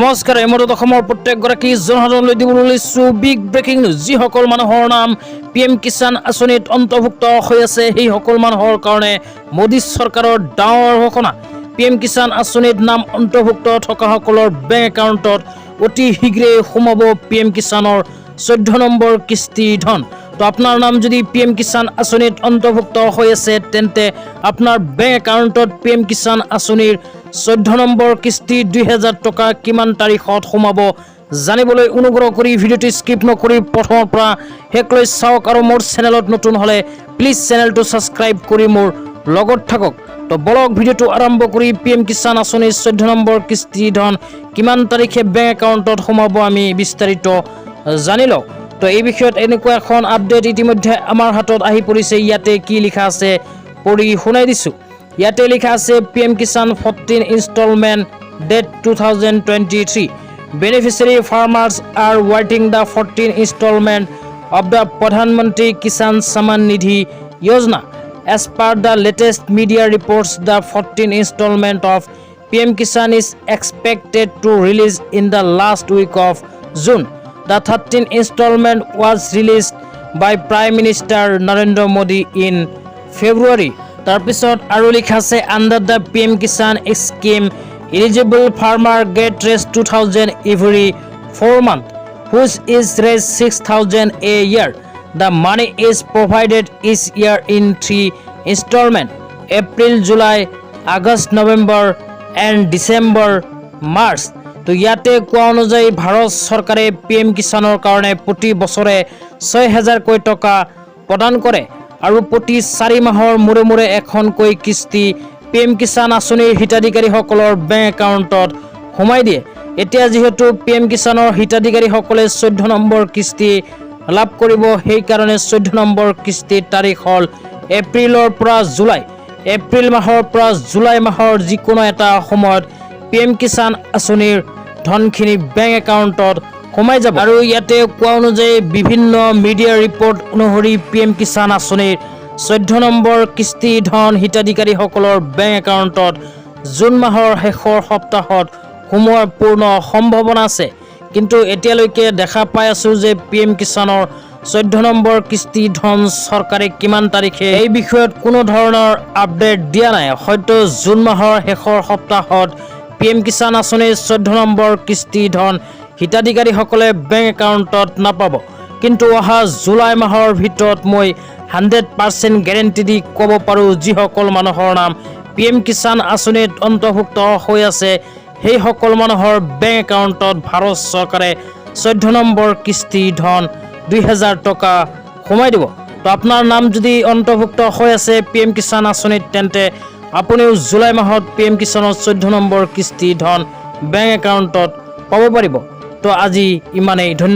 নমস্কাৰ এমৰত অসমৰ প্ৰত্যেকগৰাকী জনসাধাৰণলৈ দিবলৈ লৈছো বিগ ব্ৰেকিং নিউজ। যিসকল মানুহৰ নাম PM কিষাণ আঁচনিত অন্তৰ্ভুক্ত হৈ আছে সেই সকল মানুহৰ কাৰণে মোদী চৰকাৰৰ ডাঙৰ ঘোষণা। PM কিষাণ আঁচনিত নাম অন্তৰ্ভুক্ত থকা সকলৰ বেংক একাউণ্টত অতি শীঘ্ৰে সোমাব PM কিষাণৰ 14 নম্বৰ কিস্তিৰ ধন। তো আপোনাৰ নাম যদি PM কিষাণ আঁচনিত অন্তৰ্ভুক্ত হৈ আছে তেন্তে আপোনাৰ বেংক একাউণ্টত PM কিষাণ আঁচনিৰ 14 নম্বৰ কিস্তি 2000 টকা কিমান তাৰিখত সোমাব জানিবলৈ অনুগ্ৰহ কৰি ভিডিঅ'টি স্কিপ নকৰি প্ৰথমৰ পৰা শেষলৈ চাওক আৰু মোৰ চেনেলত নতুন হলে প্লিজ চেনেলটো সাবস্ক্ৰাইব কৰি মোৰ লগত থাকক। তো বলক ভিডিঅ'টো আৰম্ভ কৰি PM কিষাণ আঁচনিৰ 14 নম্বৰ কিস্তি ধন কিমান তাৰিখে বেংক একাউণ্টত সোমাব আমি বিস্তাৰিত জানি লওঁ। তো এই বিষয়ত এনেকুৱা এখন আপডেট ইতিমধ্যে আমাৰ হাতত আহি পৰিছে। ইয়াতে কি লিখা আছে পঢ়ি শুনাই দিছো। ইয়াতে লিখা আছে PM Kisan 14th Installment date 2023. Beneficiary farmers are waiting the 14th installment of the Pradhan Mantri Kisan Samman Nidhi Yojana. As per the latest media reports, the 14th installment of PM Kisan is expected to release in the last week of June. The 13th installment was released by Prime Minister Narendra Modi in February. তাৰপিছত আৰু লিখা আছে under the PM Kisan scheme eligible farmer get Rs 2000 every 4 months which is raised 6000 a year. The money is provided each year in 3 installments: April, July, August, November and December, March. তো ইয়াতে কোৱা অনুযায়ী ভাৰত চৰকাৰে PM কিষাণৰ কাৰণে প্ৰতি বছৰে 6000 কোটি টকা প্ৰদান কৰে আৰু প্ৰতি 4 মাহৰ মূৰে মূৰে এখনকৈ কিস্তি PM কিষাণ আঁচনিৰ হিতাধিকাৰীসকলৰ বেংক একাউণ্টত সোমাই দিয়ে। এতিয়া যেহেতু PM কিষাণৰ হিতাধিকাৰীসকলে 14 নম্বৰ কিস্তি লাভ কৰিব, সেইকাৰণে 14 নম্বৰ কিস্তিৰ তাৰিখ হ'ল এপ্ৰিলৰ পৰা জুলাই। এপ্ৰিল মাহৰ পৰা জুলাই মাহৰ যিকোনো এটা সময়ত PM কিষাণ আঁচনিৰ ধনখিনি বেংক একাউণ্টত সোমাই যাব। আৰু ইয়াতে কোৱা অনুযায়ী বিভিন্ন মিডিয়া ৰিপৰ্ট অনুসৰি PM কিষাণ আঁচনিৰ 14 নম্বৰ কিস্তি ধন হিতাধিকাৰীসকলৰ বেংক একাউণ্টত জুন মাহৰ শেষৰ সপ্তাহত সোমোৱাৰ পূৰ্ণ সম্ভাৱনা আছে। কিন্তু এতিয়ালৈকে দেখা পাই আছো যে PM কিষাণৰ 14 নম্বৰ কিস্তি ধন চৰকাৰে কিমান তাৰিখে এই বিষয়ত কোনো ধৰণৰ আপডেট দিয়া নাই। হয়তো জুন মাহৰ শেষৰ সপ্তাহত PM কিষাণ আঁচনিৰ 14 নম্বৰ কিস্তি ধন হিতাধিকাৰীসকলে বেংক একাউণ্টত নাপাব। কিন্তু অহা জুলাই মাহৰ ভিতৰত মই 100% গেৰেণ্টি দি ক'ব পাৰোঁ যিসকল মানুহৰ নাম PM কিষাণ আঁচনিত অন্তৰ্ভুক্ত হৈ আছে সেই সকল মানুহৰ বেংক একাউণ্টত ভাৰত চৰকাৰে 14 নম্বৰ কিস্তি ধন 2000 টকা সোমাই দিব। তো আপোনাৰ নাম যদি অন্তৰ্ভুক্ত হৈ আছে PM কিষাণ আঁচনিত তেন্তে আপুনিও জুলাই মাহত PM কিষাণৰ 14 নম্বৰ কিস্তি ধন বেংক একাউণ্টত পাব পাৰিব। তো আজি ইমানেই, ধন্যবাদ।